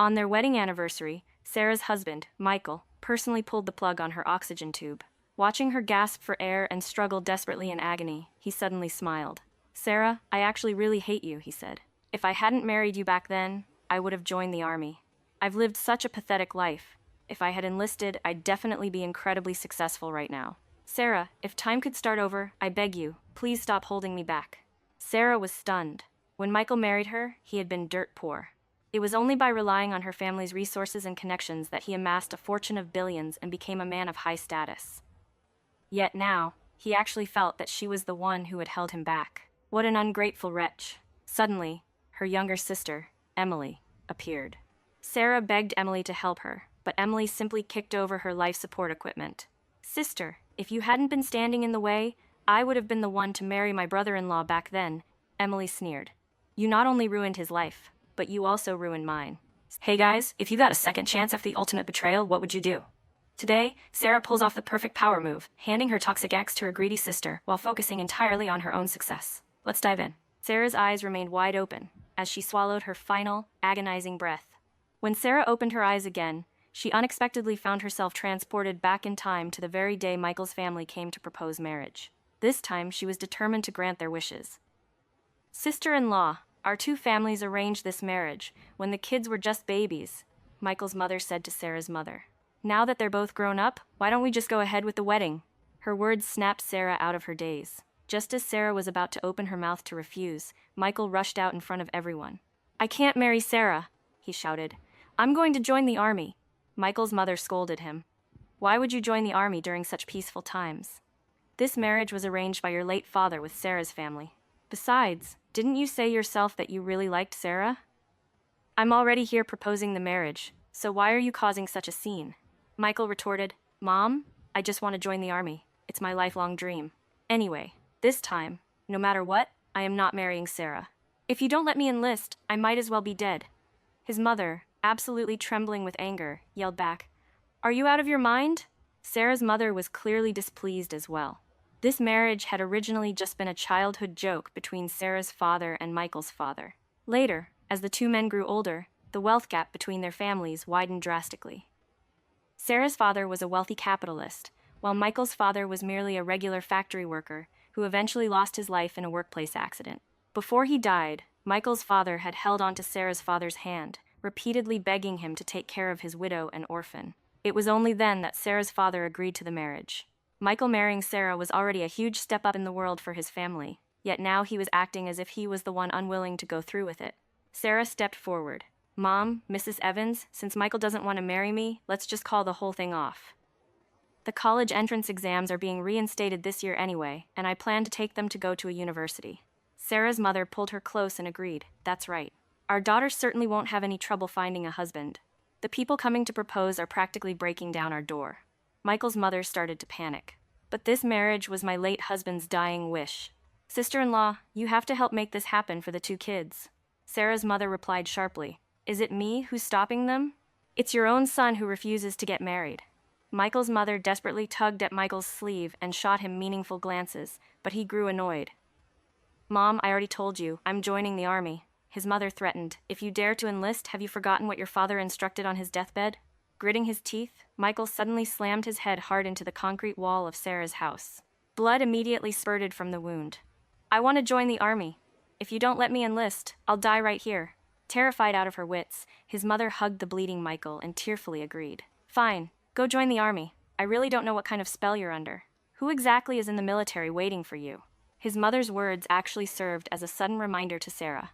On their wedding anniversary, Sarah's husband, Michael, personally pulled the plug on her oxygen tube. Watching her gasp for air and struggle desperately in agony, he suddenly smiled. "Sarah, I actually really hate you," he said. "If I hadn't married you back then, I would have joined the army. I've lived such a pathetic life. If I had enlisted, I'd definitely be incredibly successful right now. Sarah, if time could start over, I beg you, please stop holding me back." Sarah was stunned. When Michael married her, he had been dirt poor. It was only by relying on her family's resources and connections that he amassed a fortune of billions and became a man of high status. Yet now, he actually felt that she was the one who had held him back. What an ungrateful wretch. Suddenly, her younger sister, Emily, appeared. Sarah begged Emily to help her, but Emily simply kicked over her life support equipment. "Sister, if you hadn't been standing in the way, I would have been the one to marry my brother-in-law back then," Emily sneered. "You not only ruined his life, but you also ruined mine." Hey guys, if you got a second chance after the ultimate betrayal, what would you do? Today, Sarah pulls off the perfect power move, handing her toxic ex to her greedy sister while focusing entirely on her own success. Let's dive in. Sarah's eyes remained wide open as she swallowed her final, agonizing breath. When Sarah opened her eyes again, she unexpectedly found herself transported back in time to the very day Michael's family came to propose marriage. This time, she was determined to grant their wishes. "Sister-in-law, our two families arranged this marriage when the kids were just babies," Michael's mother said to Sarah's mother. "Now that they're both grown up, why don't we just go ahead with the wedding?" Her words snapped Sarah out of her daze. Just as Sarah was about to open her mouth to refuse, Michael rushed out in front of everyone. "I can't marry Sarah," he shouted. "I'm going to join the army." Michael's mother scolded him. "Why would you join the army during such peaceful times? This marriage was arranged by your late father with Sarah's family. Besides, didn't you say yourself that you really liked Sarah? I'm already here proposing the marriage, so why are you causing such a scene?" Michael retorted, "Mom, I just want to join the army. It's my lifelong dream. Anyway, this time, no matter what, I am not marrying Sarah. If you don't let me enlist, I might as well be dead." His mother, absolutely trembling with anger, yelled back, "Are you out of your mind?" Sarah's mother was clearly displeased as well. This marriage had originally just been a childhood joke between Sarah's father and Michael's father. Later, as the two men grew older, the wealth gap between their families widened drastically. Sarah's father was a wealthy capitalist, while Michael's father was merely a regular factory worker who eventually lost his life in a workplace accident. Before he died, Michael's father had held onto Sarah's father's hand, repeatedly begging him to take care of his widow and orphan. It was only then that Sarah's father agreed to the marriage. Michael marrying Sarah was already a huge step up in the world for his family, yet now he was acting as if he was the one unwilling to go through with it. Sarah stepped forward. "Mom, Mrs. Evans, since Michael doesn't want to marry me, let's just call the whole thing off. The college entrance exams are being reinstated this year anyway, and I plan to take them to go to a university." Sarah's mother pulled her close and agreed. "That's right. Our daughter certainly won't have any trouble finding a husband. The people coming to propose are practically breaking down our door." Michael's mother started to panic. "But this marriage was my late husband's dying wish. Sister-in-law, you have to help make this happen for the two kids." Sarah's mother replied sharply, "Is it me who's stopping them? It's your own son who refuses to get married." Michael's mother desperately tugged at Michael's sleeve and shot him meaningful glances, but he grew annoyed. "Mom, I already told you, I'm joining the army," his mother threatened. "If you dare to enlist, have you forgotten what your father instructed on his deathbed?" Gritting his teeth, Michael suddenly slammed his head hard into the concrete wall of Sarah's house. Blood immediately spurted from the wound. "I want to join the army. If you don't let me enlist, I'll die right here." Terrified out of her wits, his mother hugged the bleeding Michael and tearfully agreed. "Fine, go join the army. I really don't know what kind of spell you're under. Who exactly is in the military waiting for you?" His mother's words actually served as a sudden reminder to Sarah.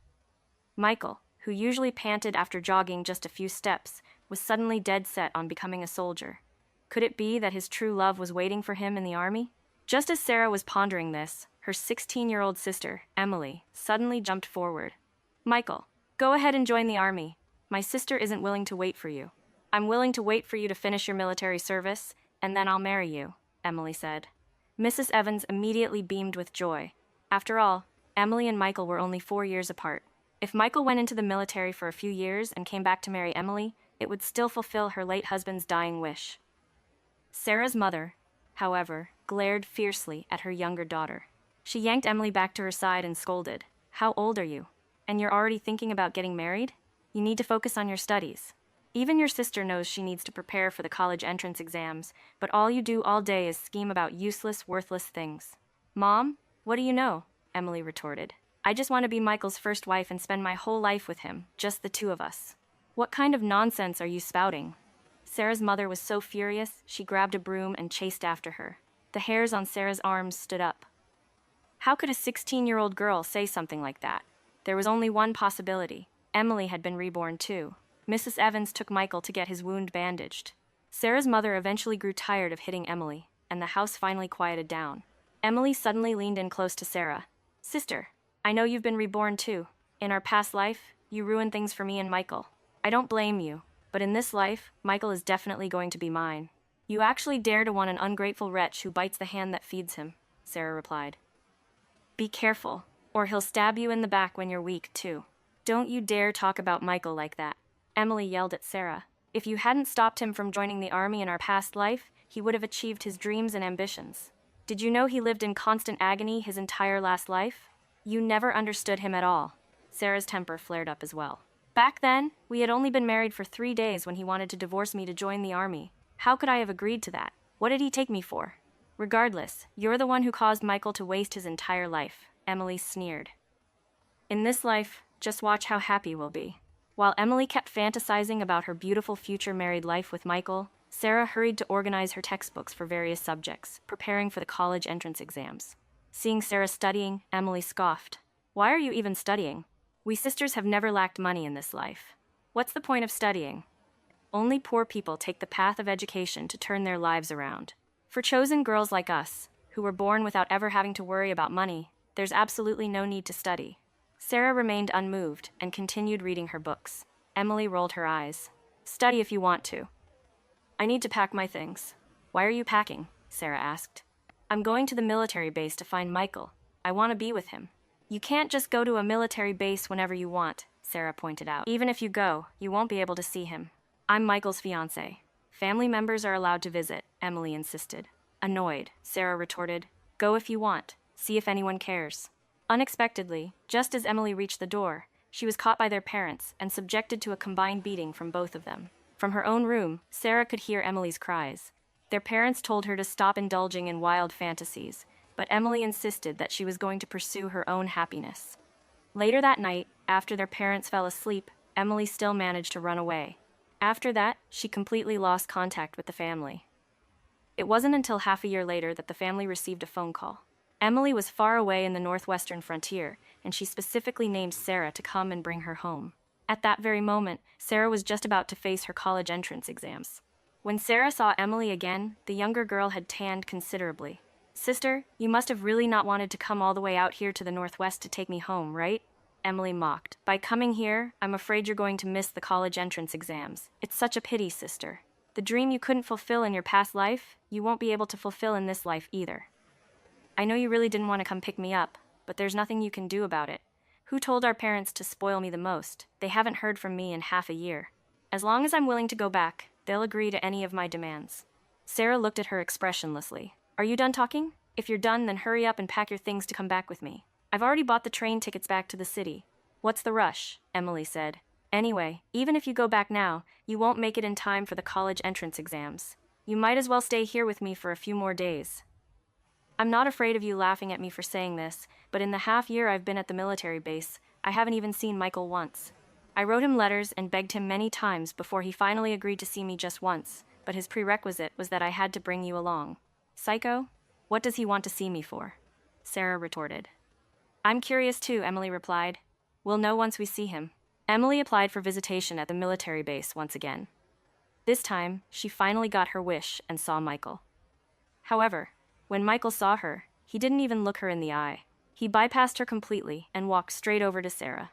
Michael, who usually panted after jogging just a few steps, was suddenly dead set on becoming a soldier. Could it be that his true love was waiting for him in the army? Just as Sarah was pondering this, her 16-year-old sister, Emily, suddenly jumped forward. "Michael, go ahead and join the army. My sister isn't willing to wait for you." "I'm willing to wait for you to finish your military service, and then I'll marry you," Emily said. Mrs. Evans immediately beamed with joy. After all, Emily and Michael were only 4 years apart. If Michael went into the military for a few years and came back to marry Emily, it would still fulfill her late husband's dying wish. Sarah's mother, however, glared fiercely at her younger daughter. She yanked Emily back to her side and scolded. "How old are you? And you're already thinking about getting married? You need to focus on your studies. Even your sister knows she needs to prepare for the college entrance exams, but all you do all day is scheme about useless, worthless things. Mom, what do you know? Emily retorted. I just want to be Michael's first wife and spend my whole life with him, just the two of us. What kind of nonsense are you spouting? Sarah's mother was so furious, she grabbed a broom and chased after her. The hairs on Sarah's arms stood up. How could a 16-year-old girl say something like that? There was only one possibility. Emily had been reborn too. Mrs. Evans took Michael to get his wound bandaged. Sarah's mother eventually grew tired of hitting Emily, and the house finally quieted down. Emily suddenly leaned in close to Sarah. Sister, I know you've been reborn too. In our past life, you ruined things for me and Michael. I don't blame you, but in this life, Michael is definitely going to be mine. You actually dare to want an ungrateful wretch who bites the hand that feeds him, Sarah replied. Be careful, or he'll stab you in the back when you're weak too. Don't you dare talk about Michael like that, Emily yelled at Sarah. If you hadn't stopped him from joining the army in our past life, he would have achieved his dreams and ambitions. Did you know he lived in constant agony his entire last life? You never understood him at all. Sarah's temper flared up as well. Back then, we had only been married for 3 days when he wanted to divorce me to join the army. How could I have agreed to that? What did he take me for? Regardless, you're the one who caused Michael to waste his entire life, Emily sneered. In this life, just watch how happy we'll be. While Emily kept fantasizing about her beautiful future married life with Michael, Sarah hurried to organize her textbooks for various subjects, preparing for the college entrance exams. Seeing Sarah studying, Emily scoffed. Why are you even studying? We sisters have never lacked money in this life. What's the point of studying? Only poor people take the path of education to turn their lives around. For chosen girls like us, who were born without ever having to worry about money, there's absolutely no need to study. Sarah remained unmoved and continued reading her books. Emily rolled her eyes. Study if you want to. I need to pack my things. Why are you packing? Sarah asked. I'm going to the military base to find Michael. I want to be with him. You can't just go to a military base whenever you want, Sarah pointed out. Even if you go, you won't be able to see him. I'm Michael's fiancé. Family members are allowed to visit, Emily insisted. Annoyed, Sarah retorted. Go if you want. See if anyone cares. Unexpectedly, just as Emily reached the door, she was caught by their parents and subjected to a combined beating from both of them. From her own room, Sarah could hear Emily's cries. Their parents told her to stop indulging in wild fantasies, but Emily insisted that she was going to pursue her own happiness. Later that night, after their parents fell asleep, Emily still managed to run away. After that, she completely lost contact with the family. It wasn't until half a year later that the family received a phone call. Emily was far away in the northwestern frontier, and she specifically named Sarah to come and bring her home. At that very moment, Sarah was just about to face her college entrance exams. When Sarah saw Emily again, the younger girl had tanned considerably. Sister, you must have really not wanted to come all the way out here to the northwest to take me home, right? Emily mocked. By coming here, I'm afraid you're going to miss the college entrance exams. It's such a pity, sister. The dream you couldn't fulfill in your past life, you won't be able to fulfill in this life either. I know you really didn't want to come pick me up, but there's nothing you can do about it. Who told our parents to spoil me the most? They haven't heard from me in half a year. As long as I'm willing to go back, they'll agree to any of my demands. Sarah looked at her expressionlessly. Are you done talking? If you're done, then hurry up and pack your things to come back with me. I've already bought the train tickets back to the city. What's the rush? Emily said. Anyway, even if you go back now, you won't make it in time for the college entrance exams. You might as well stay here with me for a few more days. I'm not afraid of you laughing at me for saying this, but in the half year I've been at the military base, I haven't even seen Michael once. I wrote him letters and begged him many times before he finally agreed to see me just once, but his prerequisite was that I had to bring you along. Psycho? What does he want to see me for? Sarah retorted. I'm curious too, Emily replied. We'll know once we see him. Emily applied for visitation at the military base once again. This time, she finally got her wish and saw Michael. However, when Michael saw her, he didn't even look her in the eye. He bypassed her completely and walked straight over to Sarah.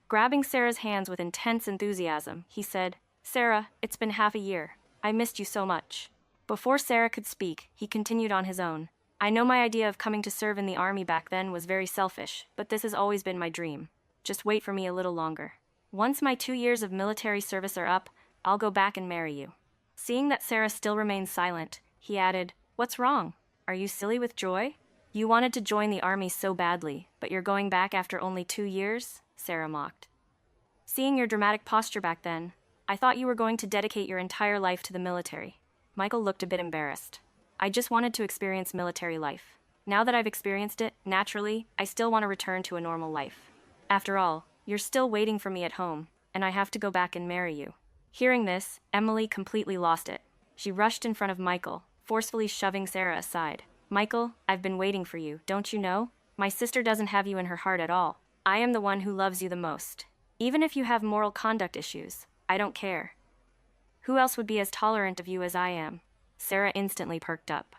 Grabbing Sarah's hands with intense enthusiasm, he said, Sarah, it's been half a year. I missed you so much. Before Sarah could speak, he continued on his own. I know my idea of coming to serve in the army back then was very selfish, but this has always been my dream. Just wait for me a little longer. Once my 2 years of military service are up, I'll go back and marry you. Seeing that Sarah still remained silent, he added, What's wrong? Are you silly with joy? You wanted to join the army so badly, but you're going back after only 2 years? Sarah mocked. Seeing your dramatic posture back then, I thought you were going to dedicate your entire life to the military. Michael looked a bit embarrassed. I just wanted to experience military life. Now that I've experienced it, naturally, I still want to return to a normal life. After all, you're still waiting for me at home, and I have to go back and marry you. Hearing this, Emily completely lost it. She rushed in front of Michael, forcefully shoving Sarah aside. Michael, I've been waiting for you, don't you know? My sister doesn't have you in her heart at all. I am the one who loves you the most. Even if you have moral conduct issues, I don't care. Who else would be as tolerant of you as I am? Sarah instantly perked up.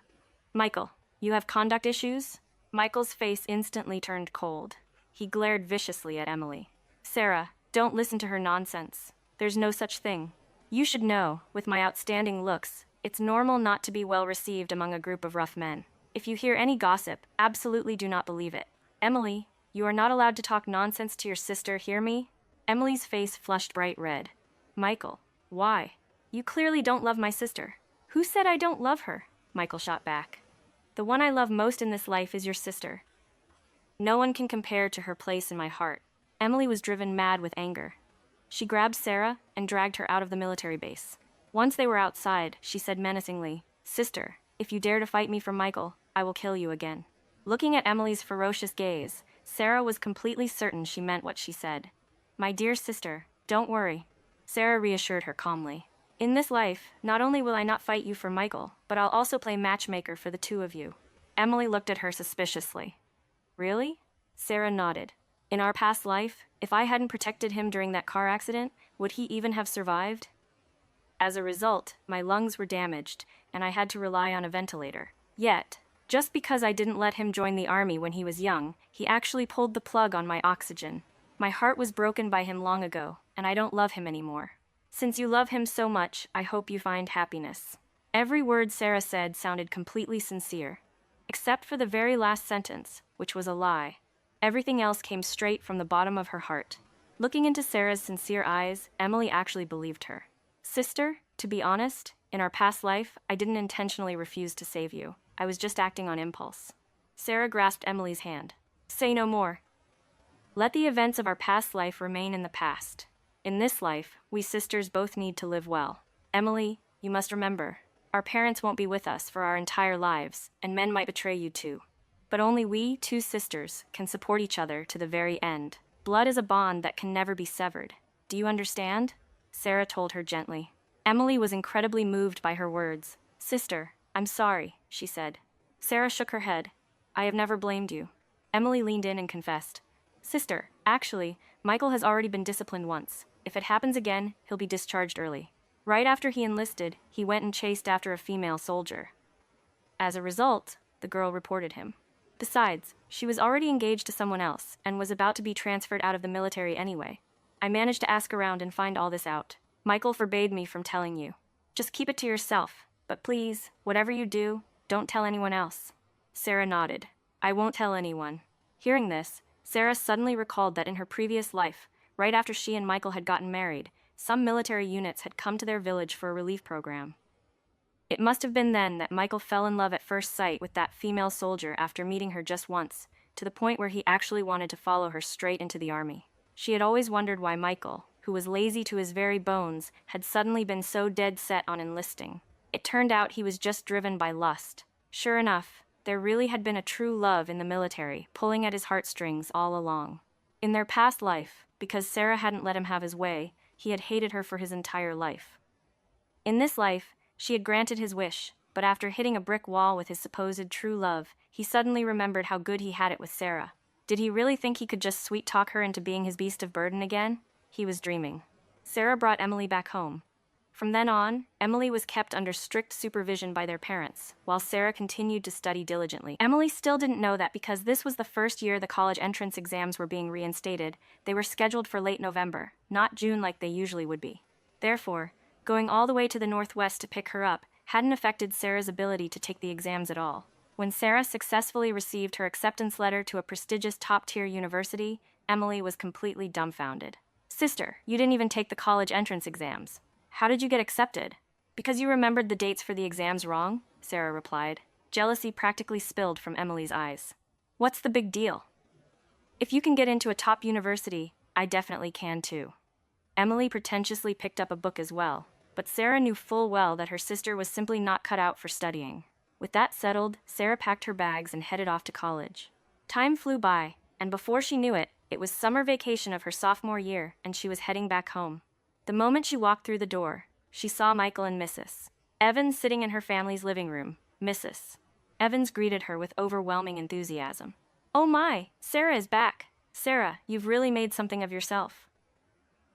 Michael, you have conduct issues? Michael's face instantly turned cold. He glared viciously at Emily. Sarah, don't listen to her nonsense. There's no such thing. You should know, with my outstanding looks, it's normal not to be well received among a group of rough men. If you hear any gossip, absolutely do not believe it. Emily, you are not allowed to talk nonsense to your sister, hear me? Emily's face flushed bright red. Michael, why? You clearly don't love my sister. Who said I don't love her? Michael shot back. The one I love most in this life is your sister. No one can compare to her place in my heart. Emily was driven mad with anger. She grabbed Sarah and dragged her out of the military base. Once they were outside, she said menacingly, Sister, if you dare to fight me for Michael, I will kill you again. Looking at Emily's ferocious gaze, Sarah was completely certain she meant what she said. My dear sister, don't worry. Sarah reassured her calmly. In this life, not only will I not fight you for Michael, but I'll also play matchmaker for the two of you. Emily looked at her suspiciously. Really? Sarah nodded. In our past life, if I hadn't protected him during that car accident, would he even have survived? As a result, my lungs were damaged, and I had to rely on a ventilator. Yet, just because I didn't let him join the army when he was young, he actually pulled the plug on my oxygen. My heart was broken by him long ago, and I don't love him anymore. Since you love him so much, I hope you find happiness. Every word Sarah said sounded completely sincere, except for the very last sentence, which was a lie. Everything else came straight from the bottom of her heart. Looking into Sarah's sincere eyes, Emily actually believed her. Sister, to be honest, in our past life, I didn't intentionally refuse to save you. I was just acting on impulse. Sarah grasped Emily's hand. Say no more. Let the events of our past life remain in the past. In this life, we sisters both need to live well. Emily, you must remember, our parents won't be with us for our entire lives, and men might betray you too. But only we, two sisters, can support each other to the very end. Blood is a bond that can never be severed. Do you understand? Sarah told her gently. Emily was incredibly moved by her words. Sister, I'm sorry, she said. Sarah shook her head. I have never blamed you. Emily leaned in and confessed. Sister, actually, Michael has already been disciplined once. If it happens again, he'll be discharged early. Right after he enlisted, he went and chased after a female soldier. As a result, the girl reported him. Besides, she was already engaged to someone else and was about to be transferred out of the military anyway. I managed to ask around and find all this out. Michael forbade me from telling you. Just keep it to yourself, but please, whatever you do, don't tell anyone else. Sarah nodded. I won't tell anyone. Hearing this, Sarah suddenly recalled that in her previous life, right after she and Michael had gotten married, some military units had come to their village for a relief program. It must have been then that Michael fell in love at first sight with that female soldier after meeting her just once, to the point where he actually wanted to follow her straight into the army. She had always wondered why Michael, who was lazy to his very bones, had suddenly been so dead set on enlisting. It turned out he was just driven by lust. Sure enough, there really had been a true love in the military, pulling at his heartstrings all along. In their past life, because Sarah hadn't let him have his way, he had hated her for his entire life. In this life, she had granted his wish, but after hitting a brick wall with his supposed true love, he suddenly remembered how good he had it with Sarah. Did he really think he could just sweet-talk her into being his beast of burden again? He was dreaming. Sarah brought Emily back home. From then on, Emily was kept under strict supervision by their parents, while Sarah continued to study diligently. Emily still didn't know that because this was the first year the college entrance exams were being reinstated, they were scheduled for late November, not June like they usually would be. Therefore, going all the way to the northwest to pick her up hadn't affected Sarah's ability to take the exams at all. When Sarah successfully received her acceptance letter to a prestigious top-tier university, Emily was completely dumbfounded. Sister, you didn't even take the college entrance exams. How did you get accepted? Because you remembered the dates for the exams wrong, Sarah replied. Jealousy practically spilled from Emily's eyes. What's the big deal? If you can get into a top university, I definitely can too. Emily pretentiously picked up a book as well, but Sarah knew full well that her sister was simply not cut out for studying. With that settled, Sarah packed her bags and headed off to college. Time flew by, and before she knew it, it was summer vacation of her sophomore year, and she was heading back home. The moment she walked through the door, she saw Michael and Mrs. Evans sitting in her family's living room. Mrs. Evans greeted her with overwhelming enthusiasm. "Oh my, Sarah is back. Sarah, you've really made something of yourself.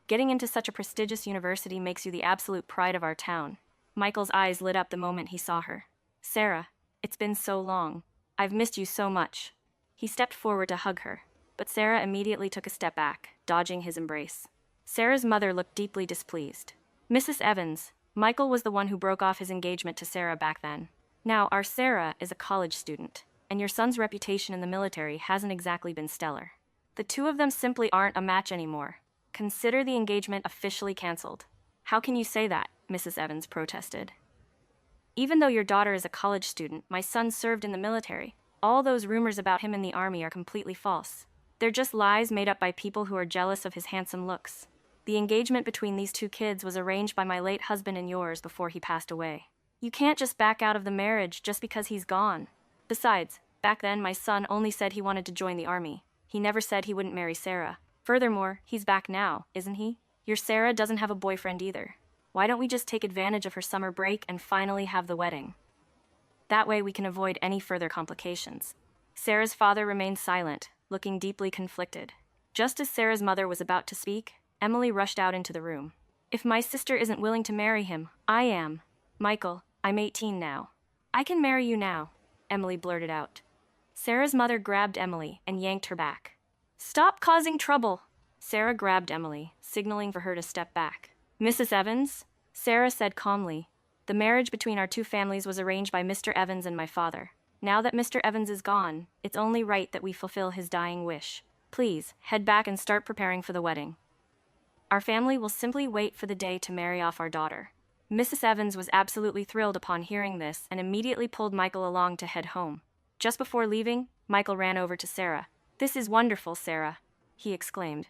Getting into such a prestigious university makes you the absolute pride of our town." Michael's eyes lit up the moment he saw her. "Sarah, it's been so long. I've missed you so much." He stepped forward to hug her, but Sarah immediately took a step back, dodging his embrace. Sarah's mother looked deeply displeased. "Mrs. Evans, Michael was the one who broke off his engagement to Sarah back then. Now, our Sarah is a college student, and your son's reputation in the military hasn't exactly been stellar. The two of them simply aren't a match anymore. Consider the engagement officially canceled." "How can you say that?" Mrs. Evans protested. "Even though your daughter is a college student, my son served in the military. All those rumors about him in the army are completely false. They're just lies made up by people who are jealous of his handsome looks. The engagement between these two kids was arranged by my late husband and yours before he passed away. You can't just back out of the marriage just because he's gone. Besides, back then my son only said he wanted to join the army. He never said he wouldn't marry Sarah. Furthermore, he's back now, isn't he? Your Sarah doesn't have a boyfriend either. Why don't we just take advantage of her summer break and finally have the wedding? That way we can avoid any further complications." Sarah's father remained silent, looking deeply conflicted. Just as Sarah's mother was about to speak, Emily rushed out into the room. "If my sister isn't willing to marry him, I am. Michael, I'm 18 now. I can marry you now," Emily blurted out. Sarah's mother grabbed Emily and yanked her back. "Stop causing trouble!" Sarah grabbed Emily, signaling for her to step back. "Mrs. Evans," Sarah said calmly, "the marriage between our two families was arranged by Mr. Evans and my father. Now that Mr. Evans is gone, it's only right that we fulfill his dying wish. Please, head back and start preparing for the wedding. Our family will simply wait for the day to marry off our daughter." Mrs. Evans was absolutely thrilled upon hearing this and immediately pulled Michael along to head home. Just before leaving, Michael ran over to Sarah. "This is wonderful, Sarah," he exclaimed.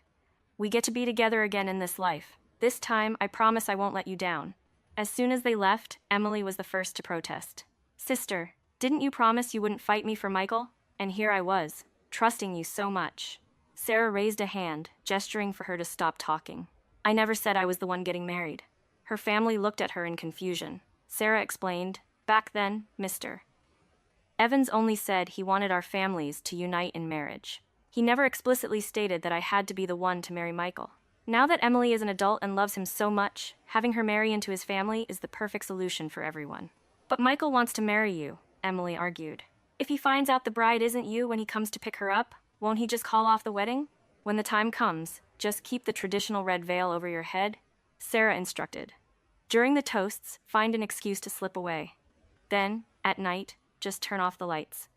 "We get to be together again in this life. This time, I promise I won't let you down." As soon as they left, Emily was the first to protest. "Sister, didn't you promise you wouldn't fight me for Michael? And here I was, trusting you so much." Sarah raised a hand, gesturing for her to stop talking. "I never said I was the one getting married." Her family looked at her in confusion. Sarah explained, "Back then, Mr. Evans only said he wanted our families to unite in marriage. He never explicitly stated that I had to be the one to marry Michael. Now that Emily is an adult and loves him so much, having her marry into his family is the perfect solution for everyone." "But Michael wants to marry you," Emily argued. "If he finds out the bride isn't you when he comes to pick her up, won't he just call off the wedding? When the time comes, just keep the traditional red veil over your head," Sarah instructed. "During the toasts, find an excuse to slip away. Then, at night, just turn off the lights."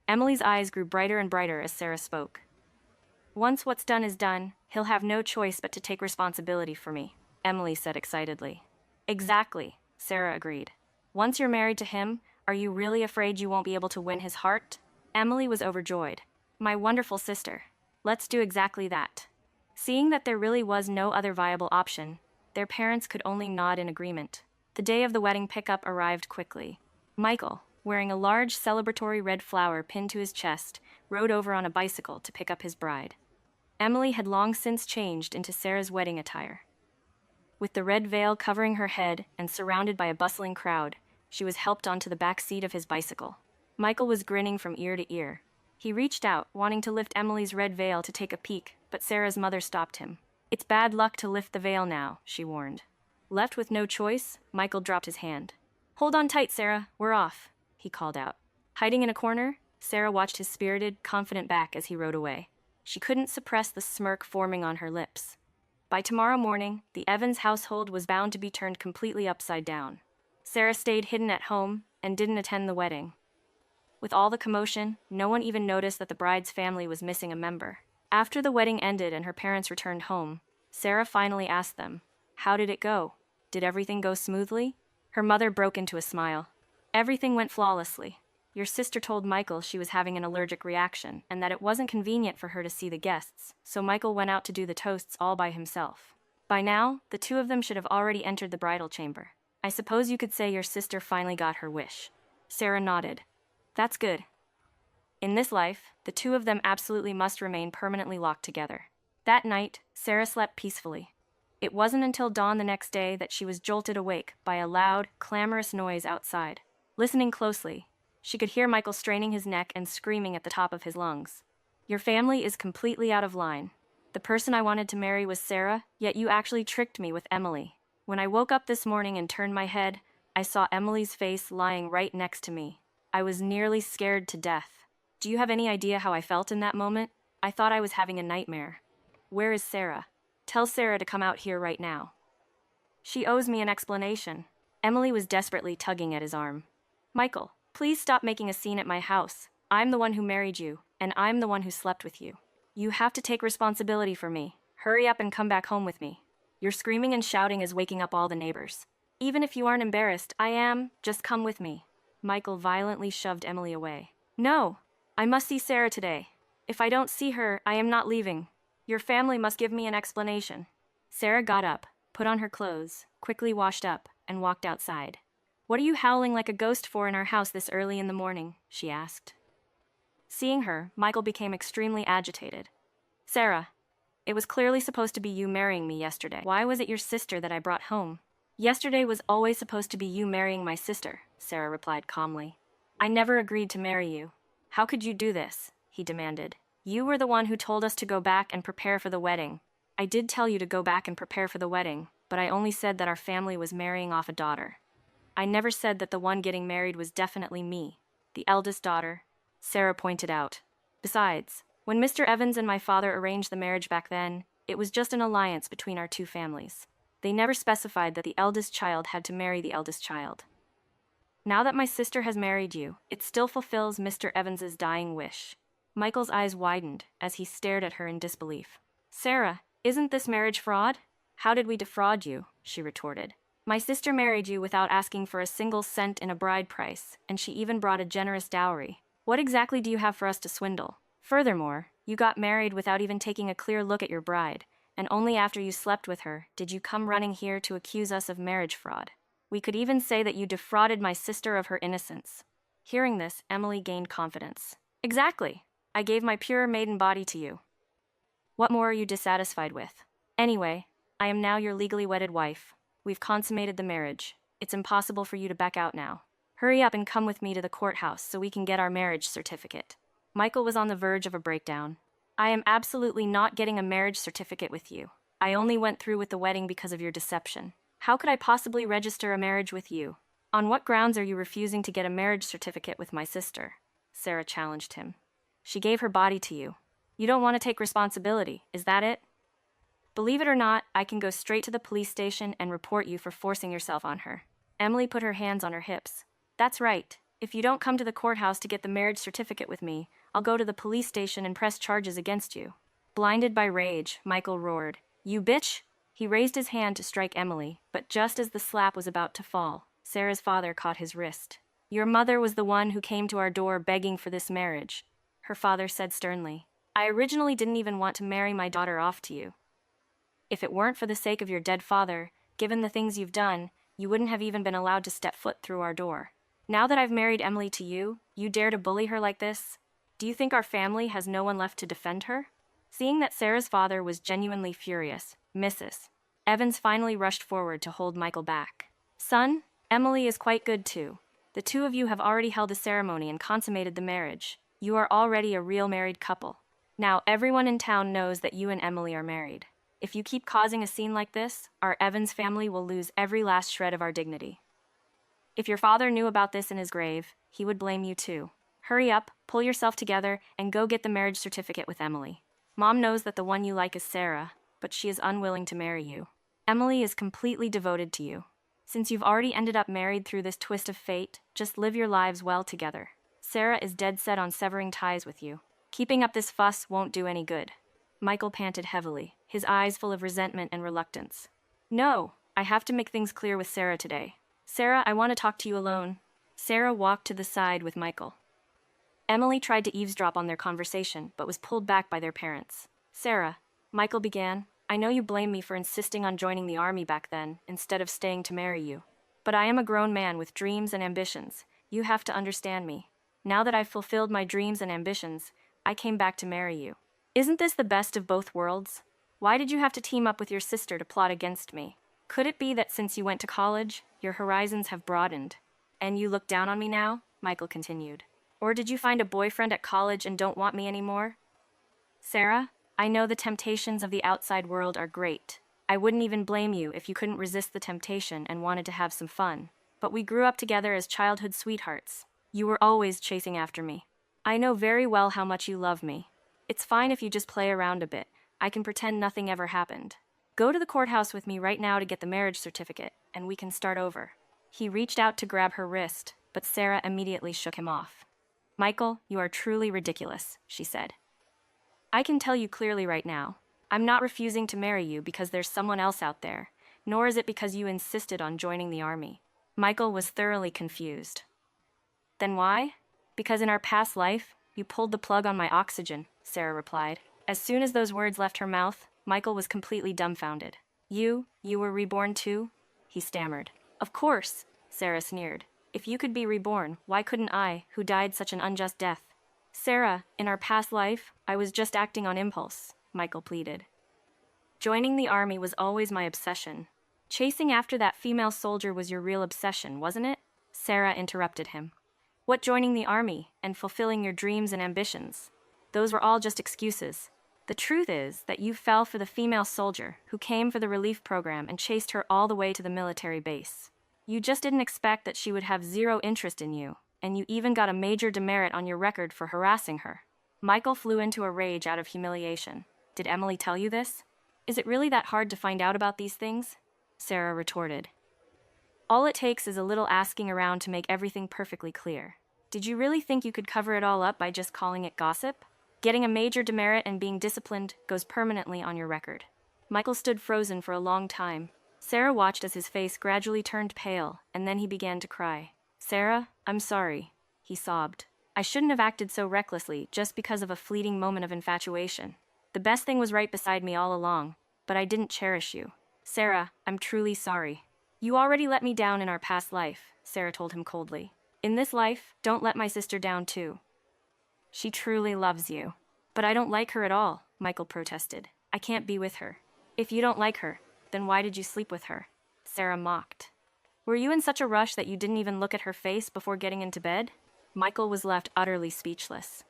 Emily's eyes grew brighter and brighter as Sarah spoke. "Once what's done is done, he'll have no choice but to take responsibility for me," Emily said excitedly. "Exactly," Sarah agreed. "Once you're married to him, are you really afraid you won't be able to win his heart?" Emily was overjoyed. "My wonderful sister. Let's do exactly that." Seeing that there really was no other viable option, their parents could only nod in agreement. The day of the wedding pickup arrived quickly. Michael, wearing a large celebratory red flower pinned to his chest, rode over on a bicycle to pick up his bride. Emily had long since changed into Sarah's wedding attire. With the red veil covering her head and surrounded by a bustling crowd, she was helped onto the back seat of his bicycle. Michael was grinning from ear to ear. He reached out, wanting to lift Emily's red veil to take a peek, but Sarah's mother stopped him. "It's bad luck to lift the veil now," she warned. Left with no choice, Michael dropped his hand. "Hold on tight, Sarah, we're off," he called out. Hiding in a corner, Sarah watched his spirited, confident back as he rode away. She couldn't suppress the smirk forming on her lips. By tomorrow morning, the Evans household was bound to be turned completely upside down. Sarah stayed hidden at home and didn't attend the wedding. With all the commotion, no one even noticed that the bride's family was missing a member. After the wedding ended and her parents returned home, Sarah finally asked them, "How did it go? Did everything go smoothly?" Her mother broke into a smile. "Everything went flawlessly. Your sister told Michael she was having an allergic reaction and that it wasn't convenient for her to see the guests, so Michael went out to do the toasts all by himself. By now, the two of them should have already entered the bridal chamber. I suppose you could say your sister finally got her wish. Sarah nodded. That's good. In this life, the two of them absolutely must remain permanently locked together. That night, Sarah slept peacefully. It wasn't until dawn the next day that she was jolted awake by a loud, clamorous noise outside. Listening closely, she could hear Michael straining his neck and screaming at the top of his lungs. Your family is completely out of line. The person I wanted to marry was Sarah, yet you actually tricked me with Emily. When I woke up this morning and turned my head, I saw Emily's face lying right next to me. I was nearly scared to death. Do you have any idea how I felt in that moment? I thought I was having a nightmare. Where is Sarah? Tell Sarah to come out here right now. She owes me an explanation. Emily was desperately tugging at his arm. Michael, please stop making a scene at my house. I'm the one who married you, and I'm the one who slept with you. You have to take responsibility for me. Hurry up and come back home with me. Your screaming and shouting is waking up all the neighbors. Even if you aren't embarrassed, I am. Just come with me. Michael violently shoved Emily away. No, I must see Sarah today. If I don't see her, I am not leaving. Your family must give me an explanation. Sarah got up, put on her clothes, quickly washed up, and walked outside. What are you howling like a ghost for in our house this early in the morning? She asked. Seeing her, Michael became extremely agitated. Sarah, it was clearly supposed to be you marrying me yesterday. Why was it your sister that I brought home? Yesterday was always supposed to be you marrying my sister, Sarah replied calmly. I never agreed to marry you. How could you do this? He demanded. You were the one who told us to go back and prepare for the wedding. I did tell you to go back and prepare for the wedding, but I only said that our family was marrying off a daughter. I never said that the one getting married was definitely me, the eldest daughter, Sarah pointed out. Besides, when Mr. Evans and my father arranged the marriage back then, it was just an alliance between our two families. They never specified that the eldest child had to marry the eldest child. Now that my sister has married you, it still fulfills Mr. Evans's dying wish. Michael's eyes widened as he stared at her in disbelief. Sarah, isn't this marriage fraud? How did we defraud you? She retorted. My sister married you without asking for a single cent in a bride price, and she even brought a generous dowry. What exactly do you have for us to swindle? Furthermore, you got married without even taking a clear look at your bride, and only after you slept with her did you come running here to accuse us of marriage fraud. We could even say that you defrauded my sister of her innocence. Hearing this, Emily gained confidence. Exactly. I gave my pure maiden body to you. What more are you dissatisfied with? Anyway, I am now your legally wedded wife. We've consummated the marriage. It's impossible for you to back out now. Hurry up and come with me to the courthouse so we can get our marriage certificate. Michael was on the verge of a breakdown. I am absolutely not getting a marriage certificate with you. I only went through with the wedding because of your deception. How could I possibly register a marriage with you? On what grounds are you refusing to get a marriage certificate with my sister? Sarah challenged him. She gave her body to you. You don't want to take responsibility, is that it? Believe it or not, I can go straight to the police station and report you for forcing yourself on her. Emily put her hands on her hips. That's right. If you don't come to the courthouse to get the marriage certificate with me, I'll go to the police station and press charges against you. Blinded by rage, Michael roared. You bitch! He raised his hand to strike Emily, but just as the slap was about to fall, Sarah's father caught his wrist. Your mother was the one who came to our door begging for this marriage, her father said sternly. I originally didn't even want to marry my daughter off to you. If it weren't for the sake of your dead father, given the things you've done, you wouldn't have even been allowed to step foot through our door. Now that I've married Emily to you, you dare to bully her like this? Do you think our family has no one left to defend her? Seeing that Sarah's father was genuinely furious, Mrs. Evans finally rushed forward to hold Michael back. Son, Emily is quite good too. The two of you have already held a ceremony and consummated the marriage. You are already a real married couple. Now everyone in town knows that you and Emily are married. If you keep causing a scene like this, our Evans family will lose every last shred of our dignity. If your father knew about this in his grave, he would blame you too. Hurry up, pull yourself together, and go get the marriage certificate with Emily. Mom knows that the one you like is Sarah, but she is unwilling to marry you. Emily is completely devoted to you. Since you've already ended up married through this twist of fate, just live your lives well together. Sarah is dead set on severing ties with you. Keeping up this fuss won't do any good. Michael panted heavily, his eyes full of resentment and reluctance. No, I have to make things clear with Sarah today. Sarah, I want to talk to you alone. Sarah walked to the side with Michael. Emily tried to eavesdrop on their conversation, but was pulled back by their parents. Sarah, Michael began, I know you blame me for insisting on joining the army back then, instead of staying to marry you. But I am a grown man with dreams and ambitions. You have to understand me. Now that I've fulfilled my dreams and ambitions, I came back to marry you. Isn't this the best of both worlds? Why did you have to team up with your sister to plot against me? Could it be that since you went to college, your horizons have broadened? And you look down on me now? Michael continued. Or did you find a boyfriend at college and don't want me anymore? Sarah, I know the temptations of the outside world are great. I wouldn't even blame you if you couldn't resist the temptation and wanted to have some fun. But we grew up together as childhood sweethearts. You were always chasing after me. I know very well how much you love me. It's fine if you just play around a bit. I can pretend nothing ever happened. Go to the courthouse with me right now to get the marriage certificate, and we can start over. He reached out to grab her wrist, but Sarah immediately shook him off. Michael, you are truly ridiculous, she said. I can tell you clearly right now. I'm not refusing to marry you because there's someone else out there, nor is it because you insisted on joining the army. Michael was thoroughly confused. Then why? Because in our past life, you pulled the plug on my oxygen, Sarah replied. As soon as those words left her mouth, Michael was completely dumbfounded. You were reborn too? He stammered. Of course, Sarah sneered. If you could be reborn, why couldn't I, who died such an unjust death? Sarah, in our past life, I was just acting on impulse, Michael pleaded. Joining the army was always my obsession. Chasing after that female soldier was your real obsession, wasn't it? Sarah interrupted him. What joining the army and fulfilling your dreams and ambitions? Those were all just excuses. The truth is that you fell for the female soldier who came for the relief program and chased her all the way to the military base. You just didn't expect that she would have zero interest in you, and you even got a major demerit on your record for harassing her. Michael flew into a rage out of humiliation. Did Emily tell you this? Is it really that hard to find out about these things? Sarah retorted. All it takes is a little asking around to make everything perfectly clear. Did you really think you could cover it all up by just calling it gossip? Getting a major demerit and being disciplined goes permanently on your record. Michael stood frozen for a long time. Sarah watched as his face gradually turned pale, and then he began to cry. Sarah, I'm sorry, he sobbed. I shouldn't have acted so recklessly just because of a fleeting moment of infatuation. The best thing was right beside me all along, but I didn't cherish you. Sarah, I'm truly sorry. You already let me down in our past life, Sarah told him coldly. In this life, don't let my sister down too. She truly loves you. But I don't like her at all, Michael protested. I can't be with her. If you don't like her, then why did you sleep with her? Sarah mocked. Were you in such a rush that you didn't even look at her face before getting into bed? Michael was left utterly speechless.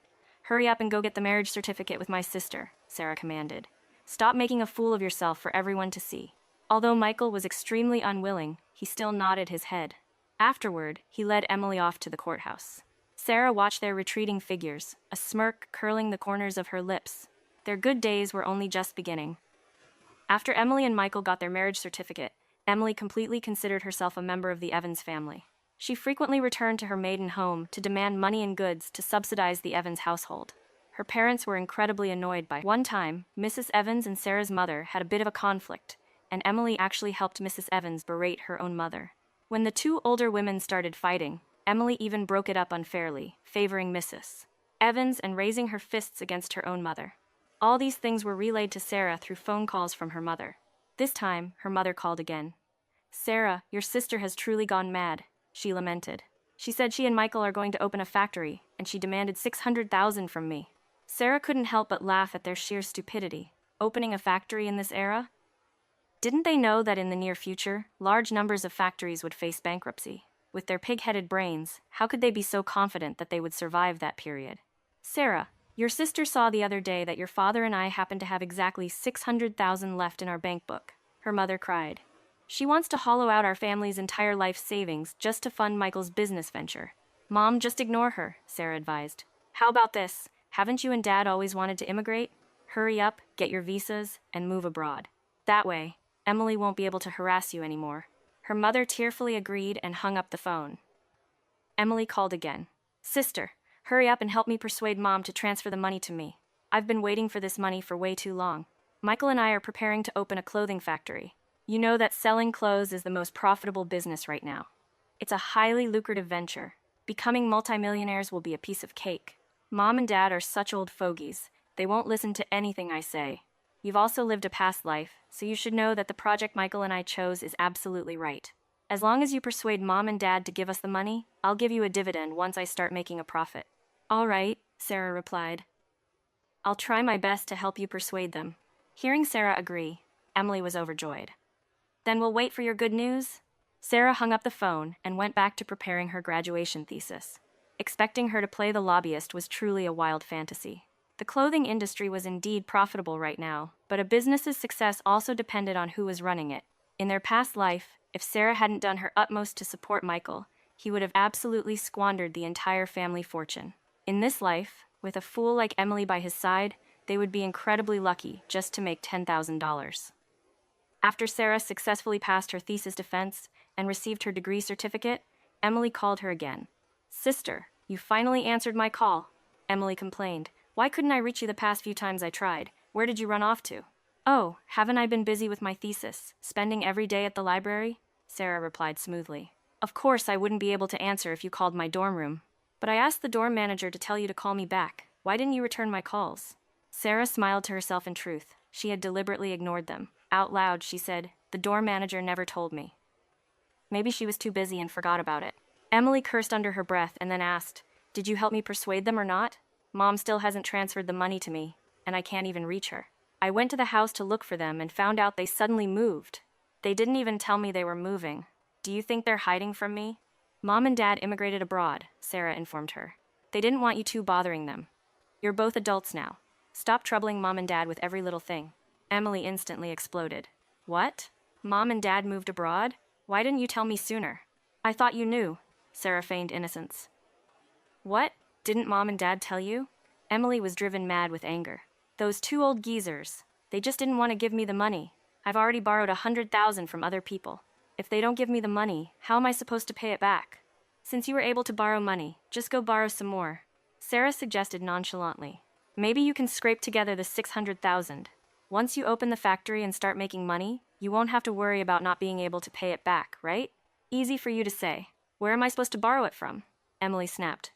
Hurry up and go get the marriage certificate with my sister, Sarah commanded. Stop making a fool of yourself for everyone to see. Although Michael was extremely unwilling, he still nodded his head. Afterward, he led Emily off to the courthouse. Sarah watched their retreating figures, a smirk curling the corners of her lips. Their good days were only just beginning. After Emily and Michael got their marriage certificate, Emily completely considered herself a member of the Evans family. She frequently returned to her maiden home to demand money and goods to subsidize the Evans household. Her parents were incredibly annoyed by one time, Mrs. Evans and Sarah's mother had a bit of a conflict, and Emily actually helped Mrs. Evans berate her own mother. When the two older women started fighting, Emily even broke it up unfairly, favoring Mrs. Evans and raising her fists against her own mother. All these things were relayed to Sarah through phone calls from her mother. This time, her mother called again. Sarah, your sister has truly gone mad, she lamented. She said she and Michael are going to open a factory, and she demanded $600,000 from me. Sarah couldn't help but laugh at their sheer stupidity. Opening a factory in this era? Didn't they know that in the near future, large numbers of factories would face bankruptcy? With their pig-headed brains, how could they be so confident that they would survive that period? Sarah, your sister saw the other day that your father and I happen to have exactly $600,000 left in our bank book, her mother cried. She wants to hollow out our family's entire life savings just to fund Michael's business venture. Mom, just ignore her, Sarah advised. How about this? Haven't you and Dad always wanted to immigrate? Hurry up, get your visas, and move abroad. That way, Emily won't be able to harass you anymore. Her mother tearfully agreed and hung up the phone. Emily called again. Sister, hurry up and help me persuade Mom to transfer the money to me. I've been waiting for this money for way too long. Michael and I are preparing to open a clothing factory. You know that selling clothes is the most profitable business right now. It's a highly lucrative venture. Becoming multimillionaires will be a piece of cake. Mom and Dad are such old fogies. They won't listen to anything I say. You've also lived a past life, so you should know that the project Michael and I chose is absolutely right. As long as you persuade Mom and Dad to give us the money, I'll give you a dividend once I start making a profit. All right, Sarah replied. I'll try my best to help you persuade them. Hearing Sarah agree, Emily was overjoyed. Then we'll wait for your good news? Sarah hung up the phone and went back to preparing her graduation thesis. Expecting her to play the lobbyist was truly a wild fantasy. The clothing industry was indeed profitable right now, but a business's success also depended on who was running it. In their past life, if Sarah hadn't done her utmost to support Michael, he would have absolutely squandered the entire family fortune. In this life, with a fool like Emily by his side, they would be incredibly lucky just to make $10,000. After Sarah successfully passed her thesis defense and received her degree certificate, Emily called her again. Sister, you finally answered my call, Emily complained. Why couldn't I reach you the past few times I tried? Where did you run off to? Oh, haven't I been busy with my thesis, spending every day at the library? Sarah replied smoothly. Of course I wouldn't be able to answer if you called my dorm room. But I asked the dorm manager to tell you to call me back. Why didn't you return my calls? Sarah smiled to herself in truth. She had deliberately ignored them. Out loud, she said, the dorm manager never told me. Maybe she was too busy and forgot about it. Emily cursed under her breath and then asked, did you help me persuade them or not? Mom still hasn't transferred the money to me, and I can't even reach her. I went to the house to look for them and found out they suddenly moved. They didn't even tell me they were moving. Do you think they're hiding from me? Mom and Dad immigrated abroad, Sarah informed her. They didn't want you two bothering them. You're both adults now. Stop troubling Mom and Dad with every little thing. Emily instantly exploded. What? Mom and Dad moved abroad? Why didn't you tell me sooner? I thought you knew, Sarah feigned innocence. What? Didn't Mom and Dad tell you? Emily was driven mad with anger. Those two old geezers. They just didn't want to give me the money. I've already borrowed $100,000 from other people. If they don't give me the money, how am I supposed to pay it back? Since you were able to borrow money, just go borrow some more, Sarah suggested nonchalantly. Maybe you can scrape together the $600,000. Once you open the factory and start making money, you won't have to worry about not being able to pay it back, right? Easy for you to say. Where am I supposed to borrow it from? Emily snapped.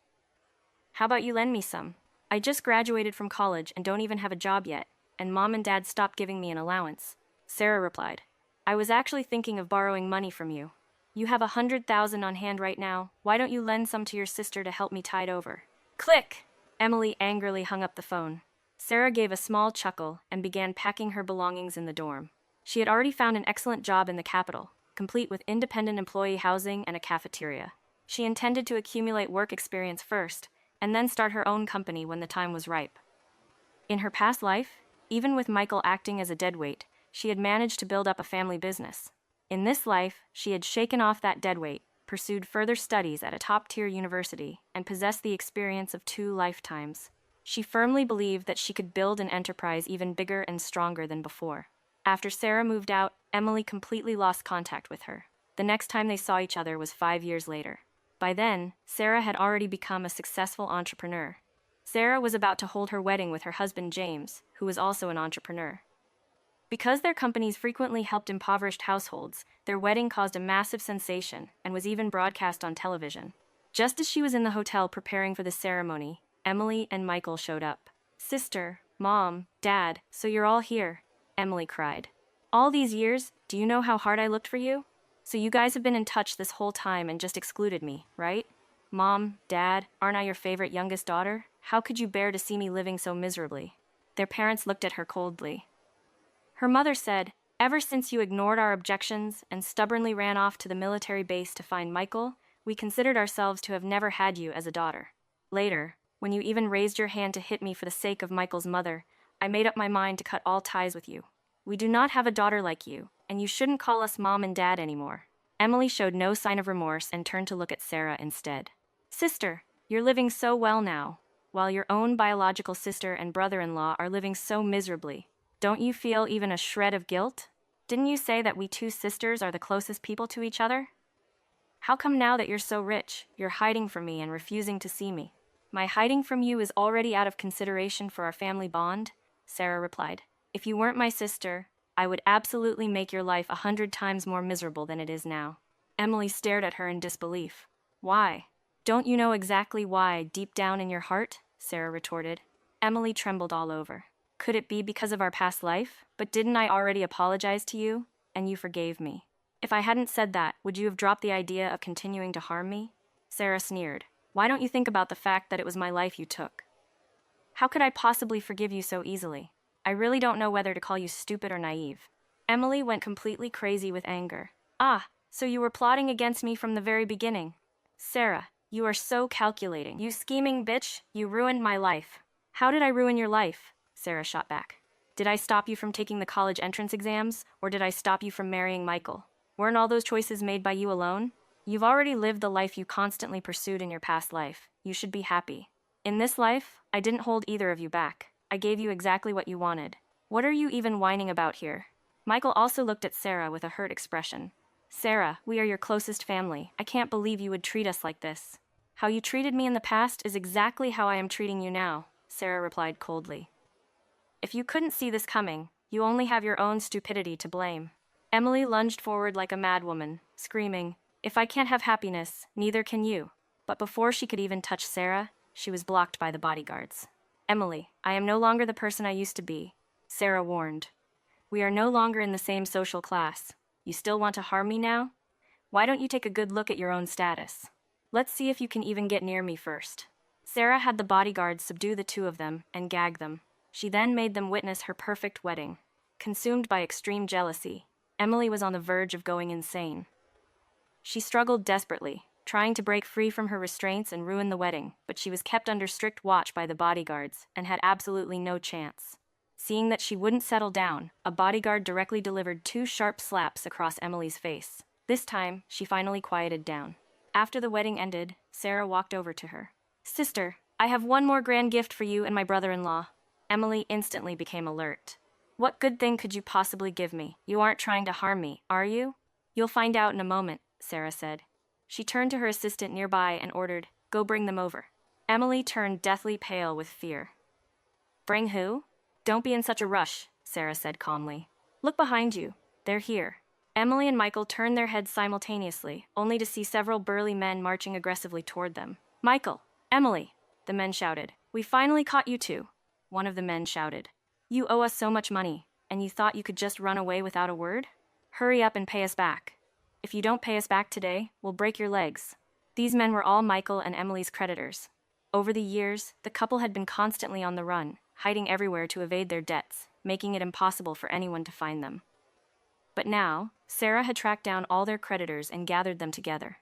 How about you lend me some? I just graduated from college and don't even have a job yet, and Mom and Dad stopped giving me an allowance. Sarah replied. I was actually thinking of borrowing money from you. You have $100,000 on hand right now. Why don't you lend some to your sister to help me tide over? Click! Emily angrily hung up the phone. Sarah gave a small chuckle and began packing her belongings in the dorm. She had already found an excellent job in the capital, complete with independent employee housing and a cafeteria. She intended to accumulate work experience first, and then start her own company when the time was ripe. In her past life, even with Michael acting as a deadweight, she had managed to build up a family business. In this life, she had shaken off that deadweight, pursued further studies at a top-tier university, and possessed the experience of 2 lifetimes. She firmly believed that she could build an enterprise even bigger and stronger than before. After Sarah moved out, Emily completely lost contact with her. The next time they saw each other was 5 years later. By then, Sarah had already become a successful entrepreneur. Sarah was about to hold her wedding with her husband James, who was also an entrepreneur. Because their companies frequently helped impoverished households, their wedding caused a massive sensation and was even broadcast on television. Just as she was in the hotel preparing for the ceremony, Emily and Michael showed up. Sister, Mom, Dad, so you're all here, Emily cried. All these years, do you know how hard I looked for you? So you guys have been in touch this whole time and just excluded me, right? Mom, Dad, aren't I your favorite youngest daughter? How could you bear to see me living so miserably? Their parents looked at her coldly. Her mother said, ever since you ignored our objections and stubbornly ran off to the military base to find Michael, we considered ourselves to have never had you as a daughter. Later, when you even raised your hand to hit me for the sake of Michael's mother, I made up my mind to cut all ties with you. We do not have a daughter like you, and you shouldn't call us Mom and Dad anymore. Emily showed no sign of remorse and turned to look at Sarah instead. Sister, you're living so well now, while your own biological sister and brother-in-law are living so miserably. Don't you feel even a shred of guilt? Didn't you say that we 2 sisters are the closest people to each other? How come now that you're so rich, you're hiding from me and refusing to see me? My hiding from you is already out of consideration for our family bond, Sarah replied. If you weren't my sister, I would absolutely make your life 100 times more miserable than it is now. Emily stared at her in disbelief. Why? Don't you know exactly why, deep down in your heart? Sarah retorted. Emily trembled all over. Could it be because of our past life? But didn't I already apologize to you? And you forgave me. If I hadn't said that, would you have dropped the idea of continuing to harm me? Sarah sneered. Why don't you think about the fact that it was my life you took? How could I possibly forgive you so easily? I really don't know whether to call you stupid or naive. Emily went completely crazy with anger. Ah, so you were plotting against me from the very beginning. Sarah, you are so calculating. You scheming bitch, you ruined my life. How did I ruin your life? Sarah shot back. Did I stop you from taking the college entrance exams, or did I stop you from marrying Michael? Weren't all those choices made by you alone? You've already lived the life you constantly pursued in your past life. You should be happy. In this life, I didn't hold either of you back. I gave you exactly what you wanted. What are you even whining about here? Michael also looked at Sarah with a hurt expression. Sarah, we are your closest family. I can't believe you would treat us like this. How you treated me in the past is exactly how I am treating you now, Sarah replied coldly. If you couldn't see this coming, you only have your own stupidity to blame. Emily lunged forward like a madwoman, screaming, If I can't have happiness, neither can you. But before she could even touch Sarah, she was blocked by the bodyguards. Emily, I am no longer the person I used to be, Sarah warned. We are no longer in the same social class. You still want to harm me now? Why don't you take a good look at your own status? Let's see if you can even get near me first. Sarah had the bodyguards subdue the two of them and gag them. She then made them witness her perfect wedding. Consumed by extreme jealousy, Emily was on the verge of going insane. She struggled desperately, trying to break free from her restraints and ruin the wedding, but she was kept under strict watch by the bodyguards and had absolutely no chance. Seeing that she wouldn't settle down, a bodyguard directly delivered 2 sharp slaps across Emily's face. This time, she finally quieted down. After the wedding ended, Sarah walked over to her. Sister, I have one more grand gift for you and my brother-in-law. Emily instantly became alert. What good thing could you possibly give me? You aren't trying to harm me, are you? You'll find out in a moment, Sarah said. She turned to her assistant nearby and ordered, Go bring them over. Emily turned deathly pale with fear. Bring who? Don't be in such a rush, Sarah said calmly. Look behind you. They're here. Emily and Michael turned their heads simultaneously, only to see several burly men marching aggressively toward them. Michael! Emily! The men shouted. We finally caught you two. One of the men shouted. You owe us so much money, and you thought you could just run away without a word? Hurry up and pay us back. If you don't pay us back today, we'll break your legs. These men were all Michael and Emily's creditors. Over the years, the couple had been constantly on the run, hiding everywhere to evade their debts, making it impossible for anyone to find them. But now, Sarah had tracked down all their creditors and gathered them together.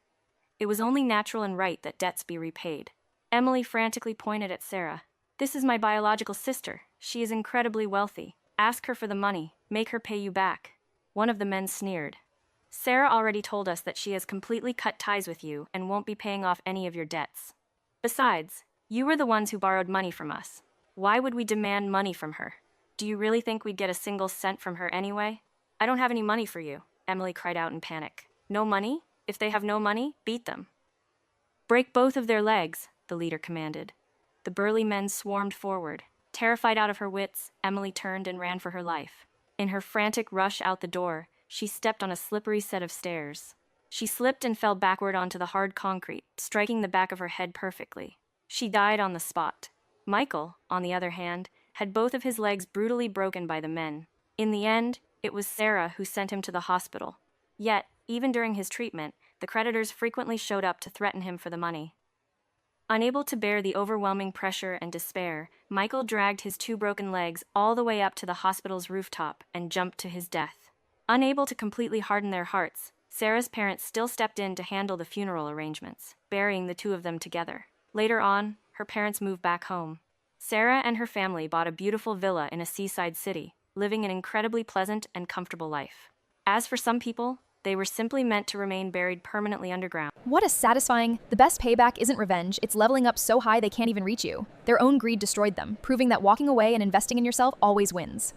It was only natural and right that debts be repaid. Emily frantically pointed at Sarah. This is my biological sister. She is incredibly wealthy. Ask her for the money. Make her pay you back. One of the men sneered. Sarah already told us that she has completely cut ties with you and won't be paying off any of your debts. Besides, you were the ones who borrowed money from us. Why would we demand money from her? Do you really think we'd get a single cent from her anyway? I don't have any money for you, Emily cried out in panic. No money? If they have no money, beat them. Break both of their legs, the leader commanded. The burly men swarmed forward. Terrified out of her wits, Emily turned and ran for her life. In her frantic rush out the door, she stepped on a slippery set of stairs. She slipped and fell backward onto the hard concrete, striking the back of her head perfectly. She died on the spot. Michael, on the other hand, had both of his legs brutally broken by the men. In the end, it was Sarah who sent him to the hospital. Yet, even during his treatment, the creditors frequently showed up to threaten him for the money. Unable to bear the overwhelming pressure and despair, Michael dragged his 2 broken legs all the way up to the hospital's rooftop and jumped to his death. Unable to completely harden their hearts, Sarah's parents still stepped in to handle the funeral arrangements, burying the 2 of them together. Later on, her parents moved back home. Sarah and her family bought a beautiful villa in a seaside city, living an incredibly pleasant and comfortable life. As for some people, they were simply meant to remain buried permanently underground. What a satisfying. The best payback isn't revenge, it's leveling up so high they can't even reach you. Their own greed destroyed them, proving that walking away and investing in yourself always wins.